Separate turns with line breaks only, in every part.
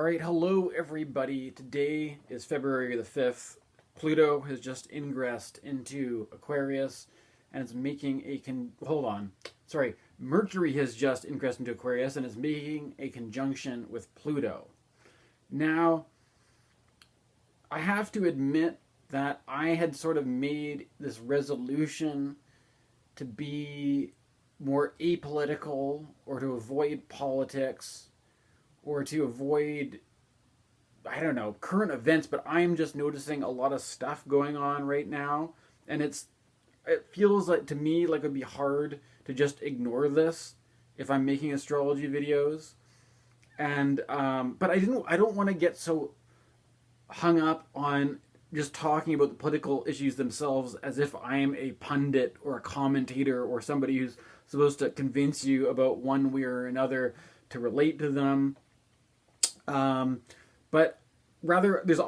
All right, hello everybody. Today is February the 5th. Pluto has just ingressed into Aquarius and it's making a Mercury has just ingressed into Aquarius and is making a conjunction with Pluto. Now, I have to admit that I had sort of made this resolution to be more apolitical or to avoid politics or to avoid, I don't know, current events, but I'm just noticing a lot of stuff going on right now, and it feels like to me like it would be hard to just ignore this if I'm making astrology videos, and but I don't want to get so hung up on just talking about the political issues themselves as if I am a pundit or a commentator or somebody who's supposed to convince you about one way or another to relate to them. But rather, there's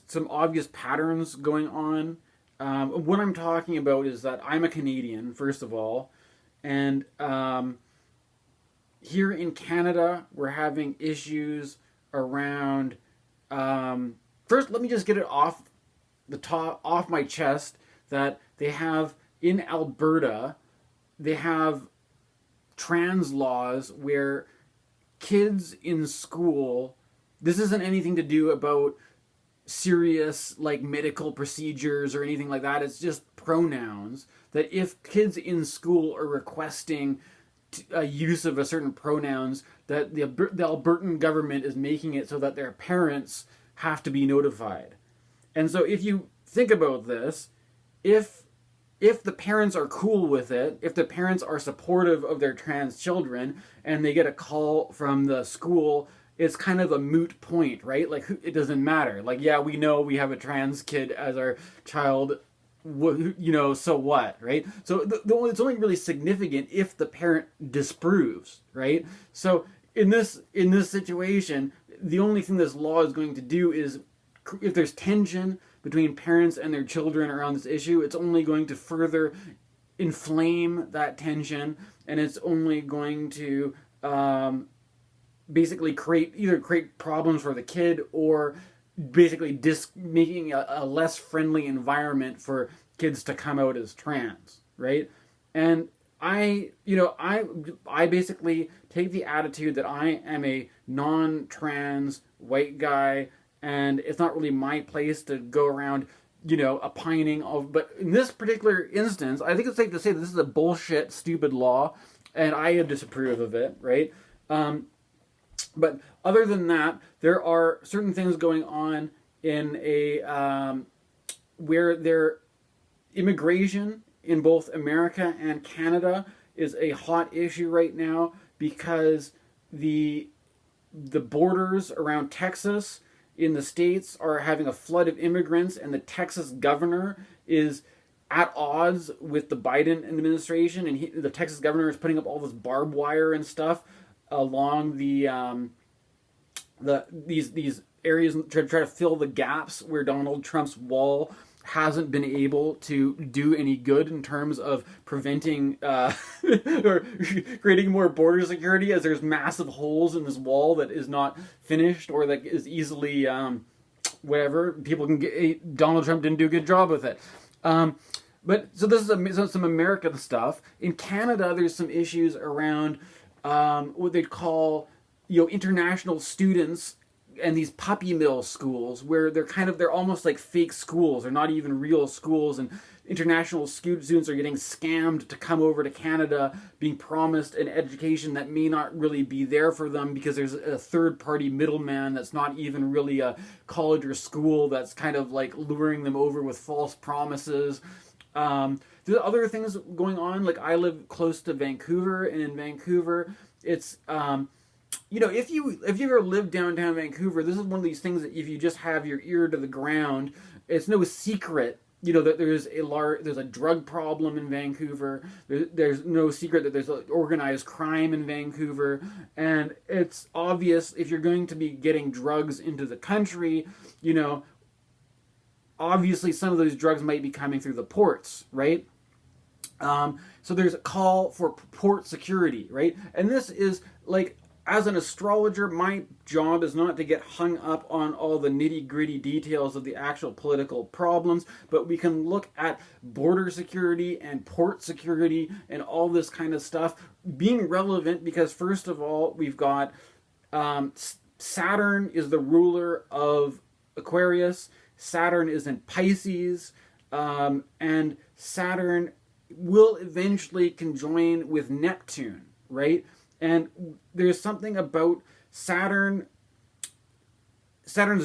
some obvious patterns going on. What I'm talking about is that I'm a Canadian, first of all, and here in Canada, we're having issues around. First, let me just get it off my chest that they have in Alberta, they have trans laws where kids in school. This isn't anything to do about serious like medical procedures or anything like that. It's just pronouns. That if kids in school are requesting a use of a certain pronouns, that the Albertan government is making it so that their parents have to be notified. And so if you think about this, if the parents are cool with it, if the parents are supportive of their trans children and they get a call from the school, it's kind of a moot point, right? Like, it doesn't matter. Like, yeah, we know we have a trans kid as our child, so what, right? So it's only really significant if the parent disproves, right? So in this situation, the only thing this law is going to do is, if there's tension between parents and their children around this issue, it's only going to further inflame that tension, and it's only going to basically create problems for the kid, or basically making a less friendly environment for kids to come out as trans, right? And I basically take the attitude that I am a non-trans white guy, and it's not really my place to go around, opining of. But in this particular instance, I think it's safe to say that this is a bullshit, stupid law, and I disapprove of it, right? But other than that, there are certain things going on in where immigration in both America and Canada is a hot issue right now, because the borders around Texas in the States are having a flood of immigrants, and the Texas governor is at odds with the Biden administration, and the Texas governor is putting up all this barbed wire and stuff along these areas to try to fill the gaps where Donald Trump's wall hasn't been able to do any good in terms of preventing or creating more border security, as there's massive holes in this wall that is not finished or that is easily whatever people can get. Donald Trump didn't do a good job with it. But so this is some American stuff. In Canada, there's some issues around what they'd call international students and these puppy mill schools, where they're almost like fake schools. They're not even real schools, and international students are getting scammed to come over to Canada, being promised an education that may not really be there for them, because there's a third-party middleman that's not even really a college or school, that's kind of like luring them over with false promises. There's other things going on. Like, I live close to Vancouver, and in Vancouver, it's if you ever live downtown Vancouver, this is one of these things that if you just have your ear to the ground, it's no secret, that there's a drug problem in Vancouver. There's no secret that there's organized crime in Vancouver, and it's obvious if you're going to be getting drugs into the country, obviously some of those drugs might be coming through the ports, right? So there's a call for port security, right? And this is like, as an astrologer, my job is not to get hung up on all the nitty-gritty details of the actual political problems, but we can look at border security and port security and all this kind of stuff being relevant because, first of all, we've got Saturn is the ruler of Aquarius. Saturn is in Pisces, and Saturn will eventually conjoin with Neptune, right? And there's something about Saturn's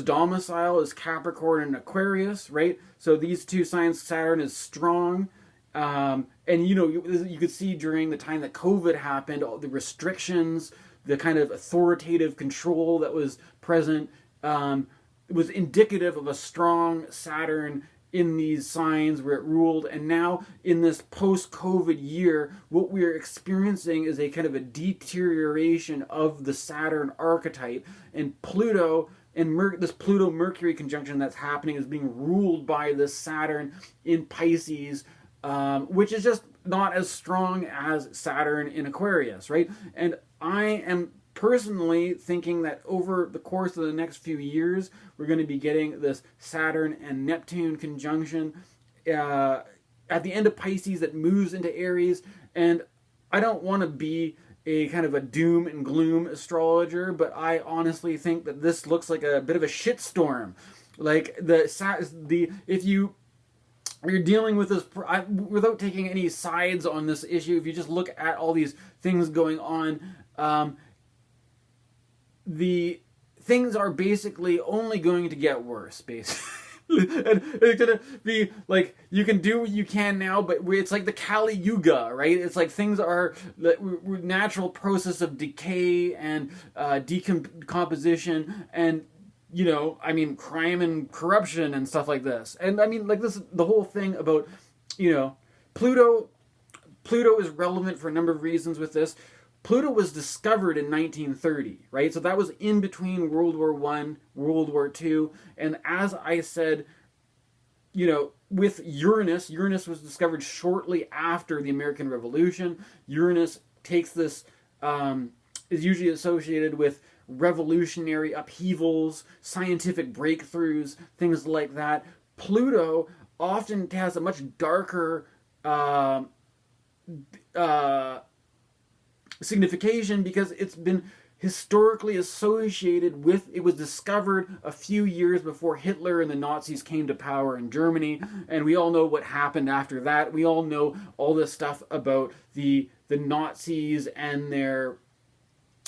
domicile is Capricorn and Aquarius, right? So these two signs, Saturn is strong. And, you know, you could see during the time that COVID happened, all the restrictions, the kind of authoritative control that was present, was indicative of a strong Saturn in these signs where it ruled. And now in this post-COVID year, what we're experiencing is a kind of a deterioration of the Saturn archetype, and Pluto and this Pluto-Mercury conjunction that's happening is being ruled by this Saturn in Pisces, which is just not as strong as Saturn in Aquarius, right? And I am personally thinking that over the course of the next few years, we're going to be getting this Saturn and Neptune conjunction at the end of Pisces that moves into Aries. And I don't want to be a kind of a doom and gloom astrologer, but I honestly think that this looks like a bit of a shitstorm. Like if you're dealing with this without taking any sides on this issue, if you just look at all these things going on, the things are basically only going to get worse, basically. And it's gonna be like, you can do what you can now, but it's like the Kali Yuga, right? It's like things are natural process of decay and decomposition, and you know, I mean, crime and corruption and stuff like this. And I mean, like this, the whole thing about, you know, Pluto is relevant for a number of reasons with this. Pluto was discovered in 1930, right? So that was in between World War I, World War II. And as I said, you know, with Uranus was discovered shortly after the American Revolution. Uranus takes this, is usually associated with revolutionary upheavals, scientific breakthroughs, things like that. Pluto often has a much darker signification because it's been historically associated with, it was discovered a few years before Hitler and the Nazis came to power in Germany, and we all know what happened after that. We all know all this stuff about the Nazis and their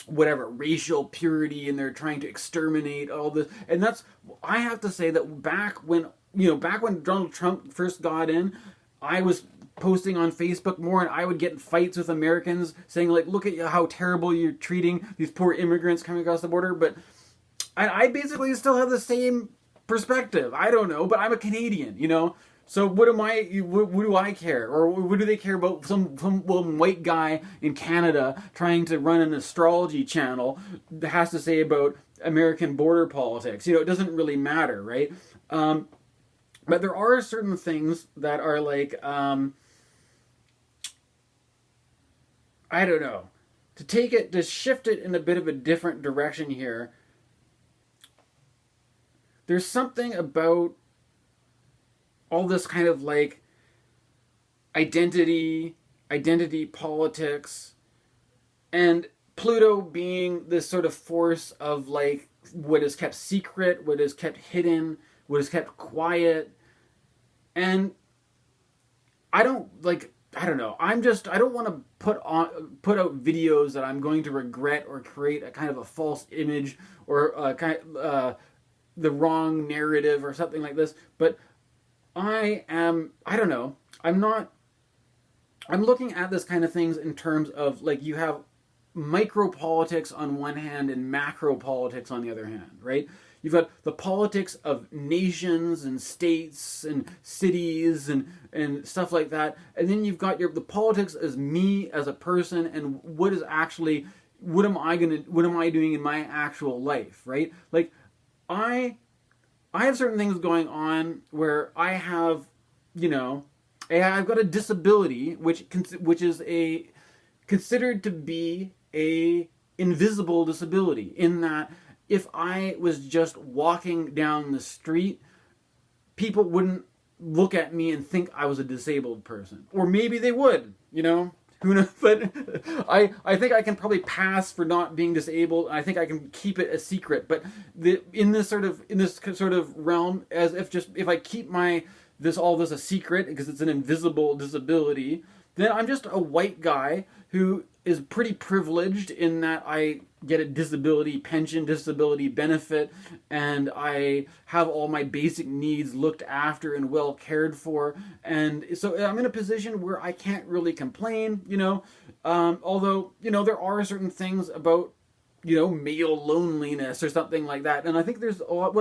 whatever racial purity, and they're trying to exterminate all this. And that's, I have to say that back when Donald Trump first got in, I was posting on Facebook more, and I would get in fights with Americans saying, like, look at how terrible you're treating these poor immigrants coming across the border. But I basically still have the same perspective. I don't know, but I'm a Canadian, you know? So what do I care? Or what do they care about some white guy in Canada trying to run an astrology channel that has to say about American border politics? You know, it doesn't really matter, right? But there are certain things that are like, I don't know, to shift it in a bit of a different direction here. There's something about all this kind of like identity politics, and Pluto being this sort of force of like what is kept secret, what is kept hidden, what is kept quiet. And I don't know. I don't want to put out videos that I'm going to regret or create a kind of a false image or the wrong narrative or something like this. But I'm looking at this kind of things in terms of like, you have micro politics on one hand and macro politics on the other hand, right? You've got the politics of nations and states and cities and stuff like that. And then you've got the politics as me as a person, and what am I doing in my actual life, right? Like I have certain things going on where I have, you know, I've got a disability which is considered to be a invisible disability, in that if I was just walking down the street, people wouldn't look at me and think I was a disabled person. Or maybe they would, you know? Who knows? But I think I can probably pass for not being disabled. I think I can keep it a secret. But in this sort of realm, as if I keep this a secret because it's an invisible disability, then I'm just a white guy who is pretty privileged in that I get a disability pension, disability benefit, and I have all my basic needs looked after and well cared for. And so I'm in a position where I can't really complain, you know, although, you know, there are certain things about, you know, male loneliness or something like that. And I think there's a lot,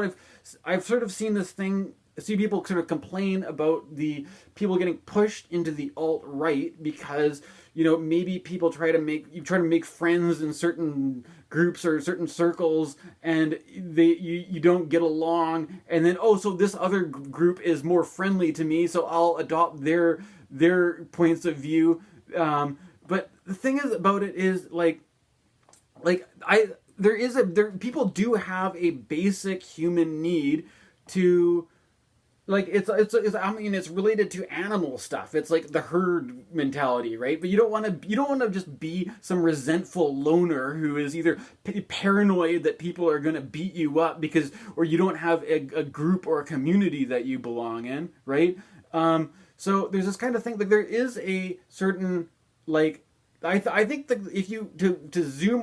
I've sort of seen this thing, see people sort of complain about the people getting pushed into the alt-right because, you know, maybe people try to make friends in certain groups or certain circles, and you don't get along, and then, oh, so this other group is more friendly to me, so I'll adopt their points of view. But the thing is about it is people do have a basic human need to, like, it's I mean, it's related to animal stuff. It's like the herd mentality, right? But you don't want to just be some resentful loner who is either paranoid that people are going to beat you up or you don't have a group or a community that you belong in, right? So there's this kind of thing, like there is a certain, like, I think that if you to zoom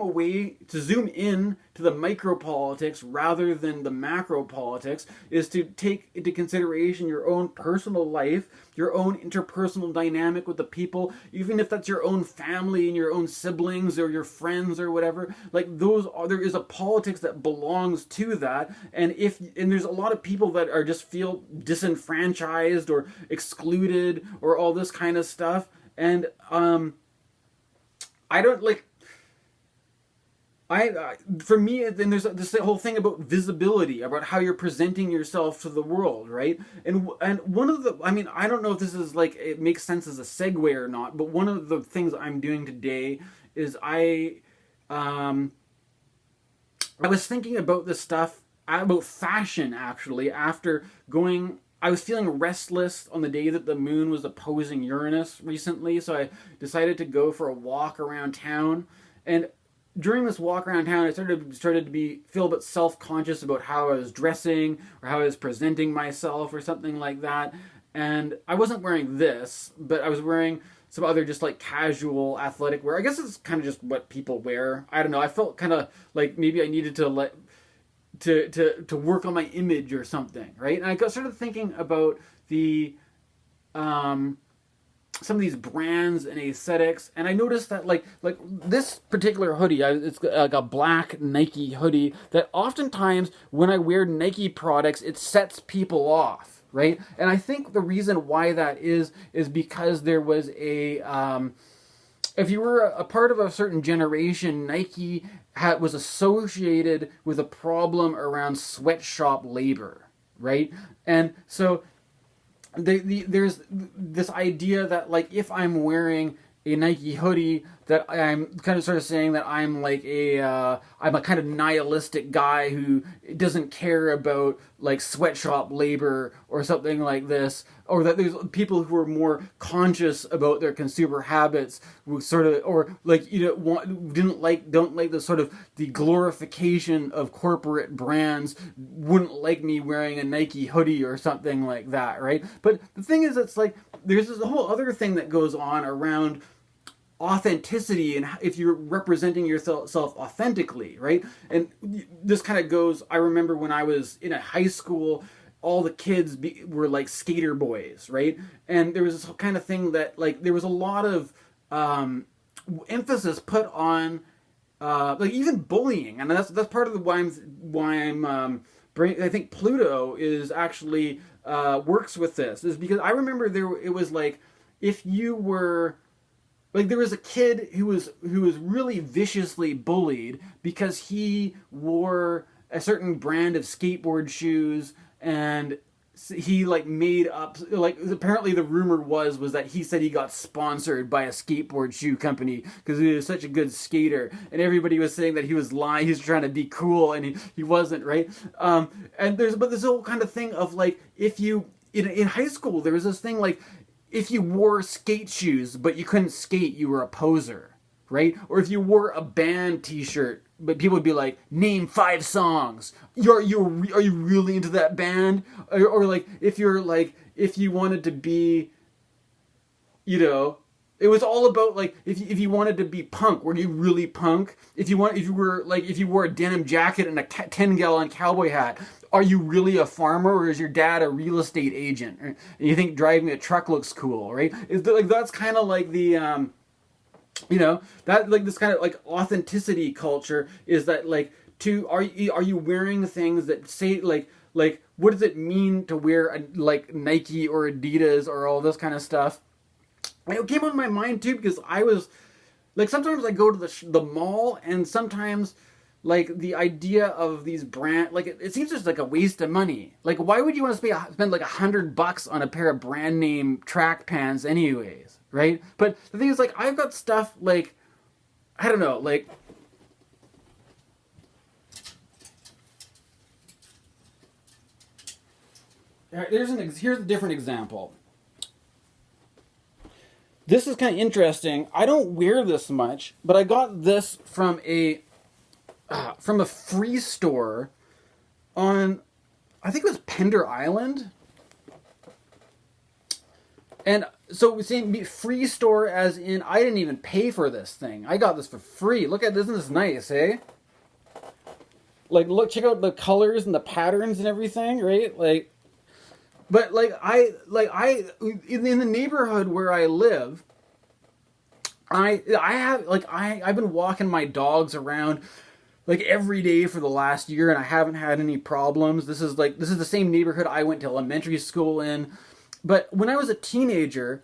in to the micro politics rather than the macro politics, is to take into consideration your own personal life, your own interpersonal dynamic with the people, even if that's your own family and your own siblings or your friends or whatever. Like there is a politics that belongs to that, and there's a lot of people that are just feel disenfranchised or excluded or all this kind of stuff, and I don't like. For me, then there's this whole thing about visibility, about how you're presenting yourself to the world, right? And one of the, I mean, I don't know if this is like, it makes sense as a segue or not, but one of the things I'm doing today is I was thinking about this stuff, about fashion actually, after going. I was feeling restless on the day that the moon was opposing Uranus recently, so I decided to go for a walk around town. And during this walk around town, I started to feel a bit self-conscious about how I was dressing or how I was presenting myself or something like that. And I wasn't wearing this, but I was wearing some other just like casual athletic wear. I guess it's kind of just what people wear. I don't know. I felt kind of like maybe I needed to to work on my image or something, right? And I started thinking about the some of these brands and aesthetics, and I noticed that like this particular hoodie, it's like a black Nike hoodie that oftentimes when I wear Nike products, it sets people off, right? And I think the reason why that is because there was if you were a part of a certain generation, Nike was associated with a problem around sweatshop labor, right? And so there's this idea that, like, if I'm wearing a Nike hoodie, that I'm kind of sort of saying that I'm like I'm a kind of nihilistic guy who doesn't care about like sweatshop labor or something like this, or that there's people who are more conscious about their consumer habits, who sort of, or like, you know, don't like the sort of the glorification of corporate brands, wouldn't like me wearing a Nike hoodie or something like that, right? But the thing is, it's like there's this whole other thing that goes on around authenticity, and if you're representing yourself authentically, right? And this kind of goes, I remember when I was in a high school, all the kids were like skater boys, right? And there was this kind of thing that, like, there was a lot of emphasis put on like even bullying, and that's part of the why I'm I think Pluto is actually works with this, is because I remember it was like, if you were like, there was a kid who was really viciously bullied because he wore a certain brand of skateboard shoes, and he like made up, like apparently the rumor was that he said he got sponsored by a skateboard shoe company because he was such a good skater, and everybody was saying that he was lying, he was trying to be cool, and he wasn't, right? And there's this whole kind of thing of like, if you in high school there was this thing like, if you wore skate shoes but you couldn't skate, you were a poser, right? Or if you wore a band T-shirt, but people would be like, name 5 songs. Are you really into that band? Or like, if you wanted to be, you know, it was all about like, if you wanted to be punk, were you really punk? If you wore a denim jacket and a 10-gallon cowboy hat, are you really a farmer, or is your dad a real estate agent? And you think driving a truck looks cool, right? That's kind of like the you know, that like this kind of like authenticity culture is that like, are you wearing things that say like what does it mean to wear like Nike or Adidas or all this kind of stuff? And it came on my mind too, because I was like, sometimes I go to the mall, and sometimes like the idea of these brand, like it seems just like a waste of money. Like, why would you want to spend like $100 on a pair of brand name track pants anyways, right? But the thing is, like, I've got stuff like, I don't know, like, here's a different example. This is kind of interesting. I don't wear this much, but I got this from a free store on, I think it was Pender Island. And so we say free store as in I didn't even pay for this thing. I got this for free. Look at this, isn't this nice, eh? Like, look, check out the colors and the patterns and everything, right? Like, but like I in the neighborhood where I live, I've been walking my dogs around like every day for the last year, and I haven't had any problems. This is the same neighborhood I went to elementary school in. But when I was a teenager,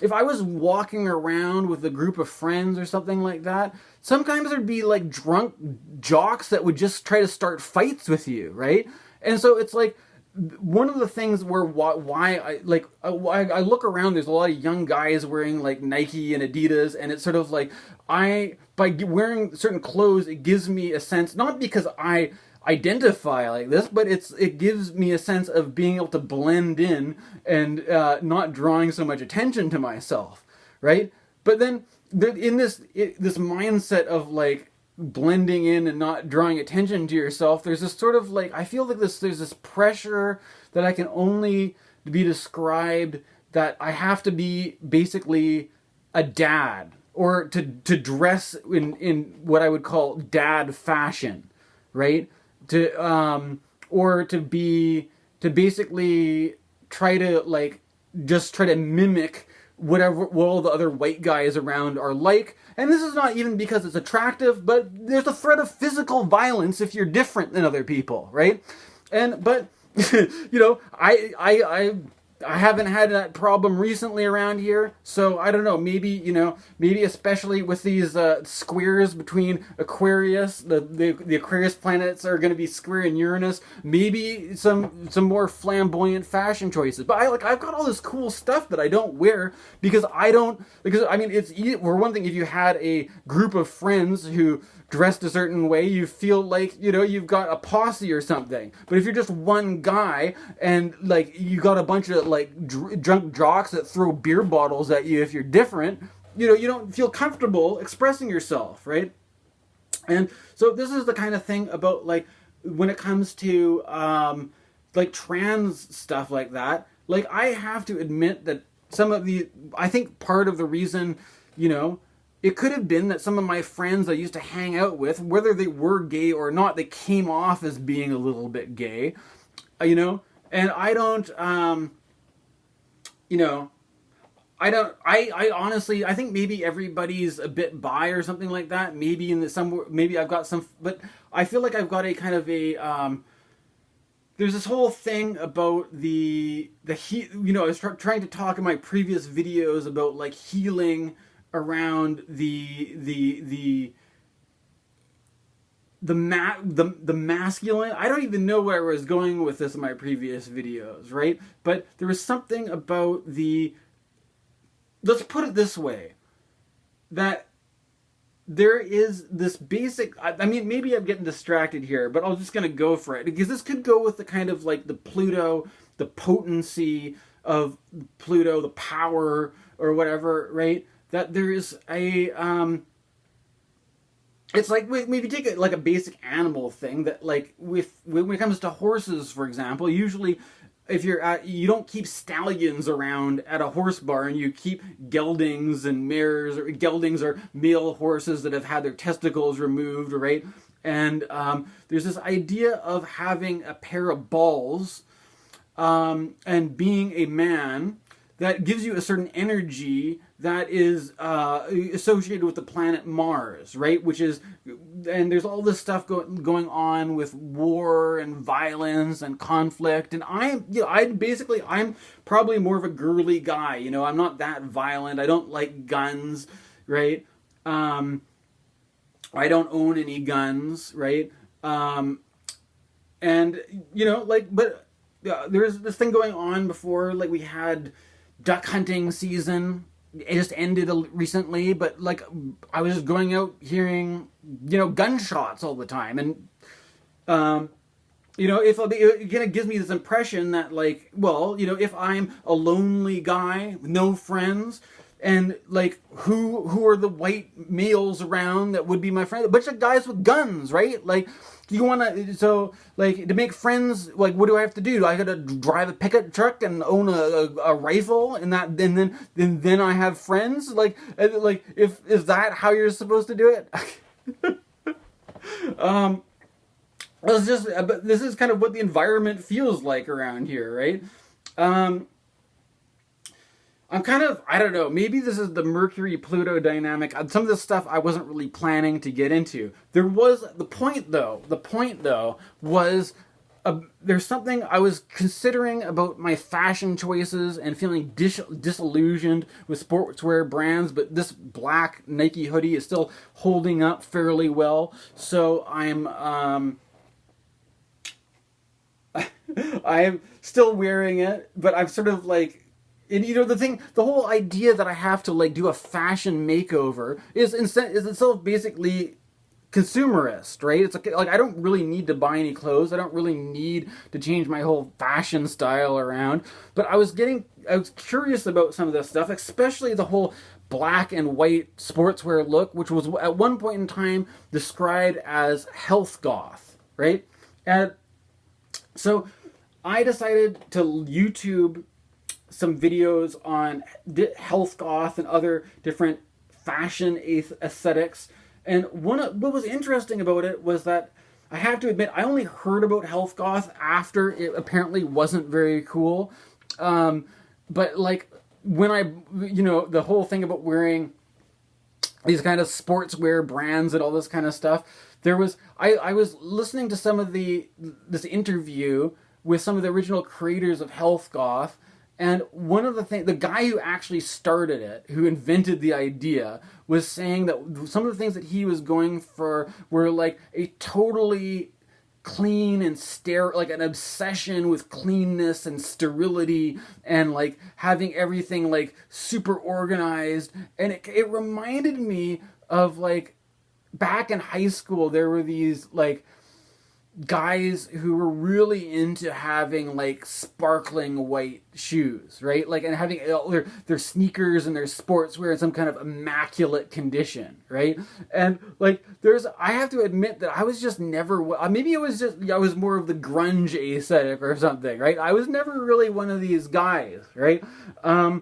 if I was walking around with a group of friends or something like that, sometimes there'd be like drunk jocks that would just try to start fights with you, right? And so it's like, one of the things where I look around, there's a lot of young guys wearing like Nike and Adidas, and it's sort of like, by wearing certain clothes, it gives me a sense, not because I identify like this, but it gives me a sense of being able to blend in and not drawing so much attention to myself, right? But then in this mindset of like blending in and not drawing attention to yourself, there's this sort of like, I feel like there's this pressure that I can only be described that I have to be basically a dad, or to dress in what I would call dad fashion, right? Or to basically try to mimic what all the other white guys around are like. And this is not even because it's attractive, but there's a threat of physical violence if you're different than other people, right? But you know, I haven't had that problem recently around here, so I don't know, maybe especially with these squares between Aquarius, the Aquarius planets are going to be square in Uranus, maybe some more flamboyant fashion choices. But I've got all this cool stuff that I don't wear because I mean, it's, for one thing, if you had a group of friends who dressed a certain way, you feel like, you've got a posse or something. But if you're just one guy and like you got a bunch of like drunk jocks that throw beer bottles at you, if you're different, you don't feel comfortable expressing yourself, right? And so this is the kind of thing about like when it comes to like trans stuff like that. Like, I have to admit that I think part of the reason, it could have been that some of my friends I used to hang out with, whether they were gay or not, they came off as being a little bit gay, and I don't, I honestly, I think maybe everybody's a bit bi or something like that. Maybe maybe I've got some, but I feel like I've got a kind of a, there's this whole thing about I was trying to talk in my previous videos about like healing around the the masculine. I don't even know where I was going with this in my previous videos, right? But there was something about the, let's put it this way, that there is this basic, I mean, maybe I'm getting distracted here, but I'm just going to go for it, because this could go with the kind of like the Pluto, the potency of Pluto, the power or whatever, right? That there is a, it's like, maybe you take like a basic animal thing that, like, when it comes to horses, for example, usually if you don't keep stallions around at a horse barn, you keep geldings and mares, or geldings are male horses that have had their testicles removed, right? And there's this idea of having a pair of balls and being a man that gives you a certain energy that is associated with the planet Mars, right? Which is, and there's all this stuff going on with war and violence and conflict. And I'm probably more of a girly guy. You know, I'm not that violent. I don't like guns, right? I don't own any guns, right? And you know, like, but there's this thing going on before, like we had duck hunting season. It just ended recently, but like I was just going out hearing, you know, gunshots all the time, and you know, it kind of gives me this impression that, like, well, you know, if I'm a lonely guy with no friends, and like who are the white males around that would be my friend? A bunch of guys with guns, right? Like, you want to, so like, to make friends, like, what do I have to do? I got to drive a pickup truck and own a rifle, and then I have friends. Like is that how you're supposed to do it? It's just, but this is kind of what the environment feels like around here, right? I'm kind of, I don't know, maybe this is the Mercury-Pluto dynamic. Some of this stuff I wasn't really planning to get into. The point though, was there's something I was considering about my fashion choices and feeling disillusioned with Sportswear Brands, but this black Nike hoodie is still holding up fairly well. So I'm still wearing it, but I'm sort of like, and you know, the whole idea that I have to like do a fashion makeover is itself basically consumerist, right? It's like I don't really need to buy any clothes. I don't really need to change my whole fashion style around. But I was curious about some of this stuff, especially the whole black and white sportswear look, which was at one point in time described as Healthgoth, right? And so I decided to YouTube some videos on Healthgoth and other different fashion aesthetics. And what was interesting about it was that, I have to admit, I only heard about Healthgoth after it apparently wasn't very cool. But like, when you know, the whole thing about wearing these kind of sportswear brands and all this kind of stuff, I was listening to some of this interview with some of the original creators of Healthgoth. And one of the guy who actually started it, who invented the idea, was saying that some of the things that he was going for were like a totally clean and like an obsession with cleanness and sterility, and like having everything like super organized. And it reminded me of, like, back in high school, there were these like guys who were really into having like sparkling white shoes, right? Like, and having their sneakers and their sportswear in some kind of immaculate condition, right? And like, I have to admit that I was just never, maybe I was more of the grunge aesthetic or something, right? I was never really one of these guys, right? But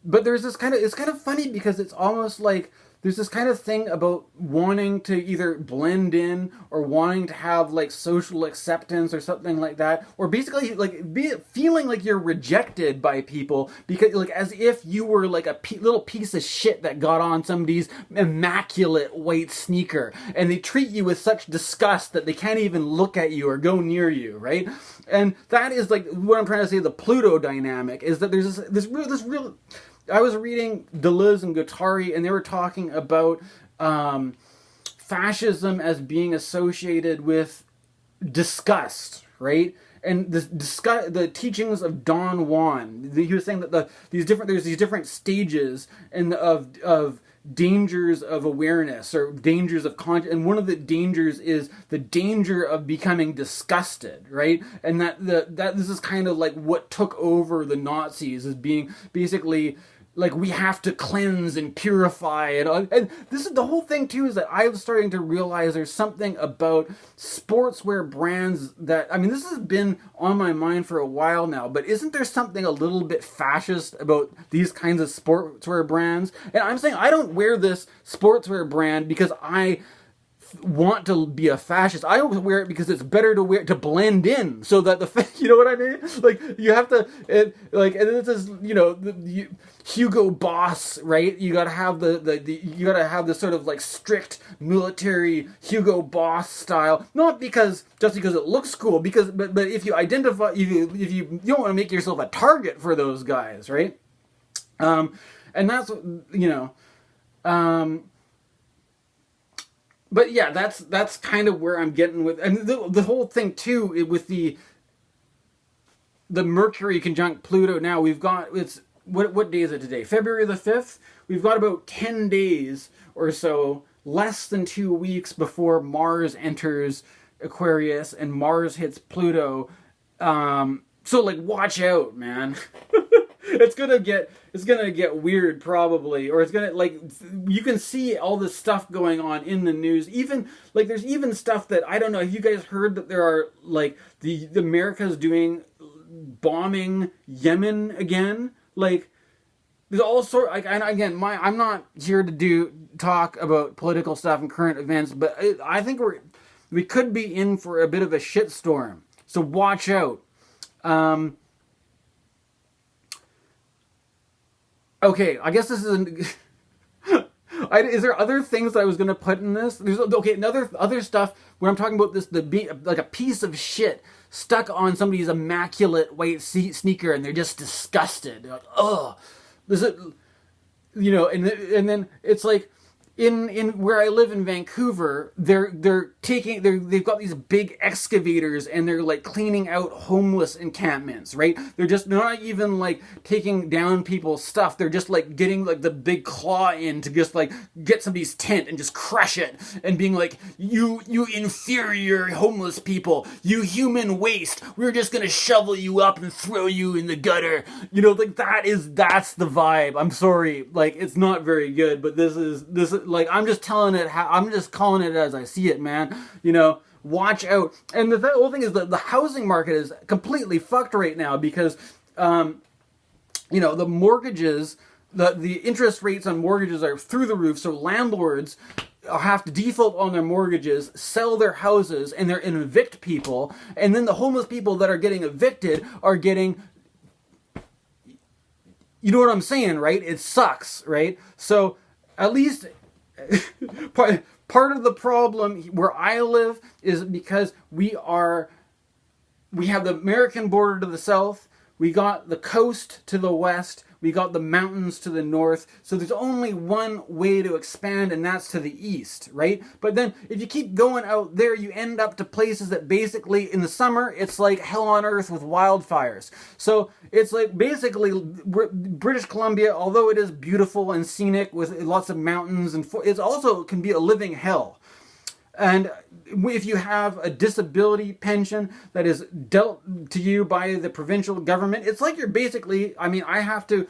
there's this it's kind of funny, because it's almost like there's this kind of thing about wanting to either blend in or wanting to have like social acceptance or something like that, or basically like feeling like you're rejected by people, because like as if you were like a little piece of shit that got on somebody's immaculate white sneaker, and they treat you with such disgust that they can't even look at you or go near you, right? And that is like what I'm trying to say. The Pluto dynamic is that there's this real. I was reading Deleuze and Guattari, and they were talking about fascism as being associated with disgust, right? And the teachings of Don Juan, he was saying that there's these different stages of dangers of awareness or dangers of conscious, and one of the dangers is the danger of becoming disgusted, right? And that this is kind of like what took over the Nazis, as being basically like we have to cleanse and purify, and this is the whole thing too, is that I'm starting to realize there's something about sportswear brands that, I mean, this has been on my mind for a while now, but isn't there something a little bit fascist about these kinds of sportswear brands? And I'm saying I don't wear this sportswear brand because I want to be a fascist. I wear it because it's better to wear to blend in, so that you know what I mean? Like you have to, and this is, you know, the Hugo Boss, right? You gotta have you gotta have this sort of like strict military Hugo Boss style, not just because it looks cool, but if you identify, if you don't want to make yourself a target for those guys, right? And that's, you know, but yeah, that's kind of where I'm getting with, and the whole thing too with the Mercury conjunct Pluto. Now we've got, it's what day is it today? February the 5th. We've got about 10 days or so, less than 2 weeks before Mars enters Aquarius and Mars hits Pluto. So like, watch out, man. It's gonna get weird probably, or it's gonna, like, you can see all this stuff going on in the news. Even like there's even stuff that, I don't know if you guys heard that there are like the America's doing bombing Yemen again. Like there's all sort, like, and again, I'm not here to talk about political stuff and current events, but I think we could be in for a bit of a shitstorm. So watch out. Okay, I guess this is is there other things that I was going to put in this? There's other stuff where I'm talking about this, like a piece of shit stuck on somebody's immaculate white sneaker, and they're just disgusted. They're like, ugh, this is, you know, and then it's like, in where I live in Vancouver, they've got these big excavators, and they're like cleaning out homeless encampments, right? They're not even like taking down people's stuff. They're just like getting like the big claw in to just like get somebody's tent and just crush it, and being like, you inferior homeless people, you human waste, we're just gonna shovel you up and throw you in the gutter. You know, like that's the vibe. I'm sorry, like it's not very good, but this is like, I'm just telling it I'm just calling it as I see it, man. You know, watch out. And the whole thing is that the housing market is completely fucked right now because, you know, the mortgages, the interest rates on mortgages are through the roof. So landlords have to default on their mortgages, sell their houses, and they're evict people. And then the homeless people that are getting evicted are getting, you know what I'm saying, right? It sucks, right? So at least part of the problem where I live is because we have the American border to the south, we got the coast to the west, we got the mountains to the north, so there's only one way to expand, and that's to the east, right? But then if you keep going out there, you end up to places that basically, in the summer, it's like hell on earth with wildfires. So it's like basically British Columbia, although it is beautiful and scenic with lots of mountains, and it also can be a living hell. And if you have a disability pension that is dealt to you by the provincial government, it's like you're basically, I mean, I have to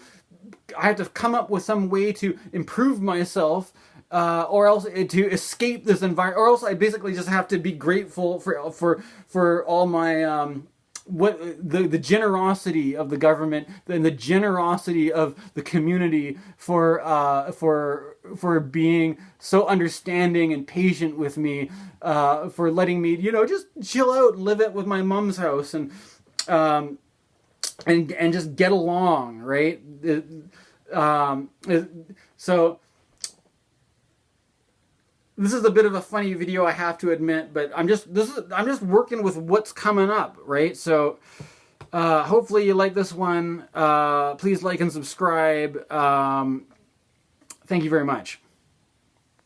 come up with some way to improve myself, or else to escape this environment, or else I basically just have to be grateful for all my the generosity of the government and the generosity of the community for being so understanding and patient with me, for letting me, you know, just chill out and live it with my mom's house and just get along, right? So this is a bit of a funny video, I have to admit, but I'm just working with what's coming up, right? So hopefully you like this one. Please like and subscribe. Thank you very much.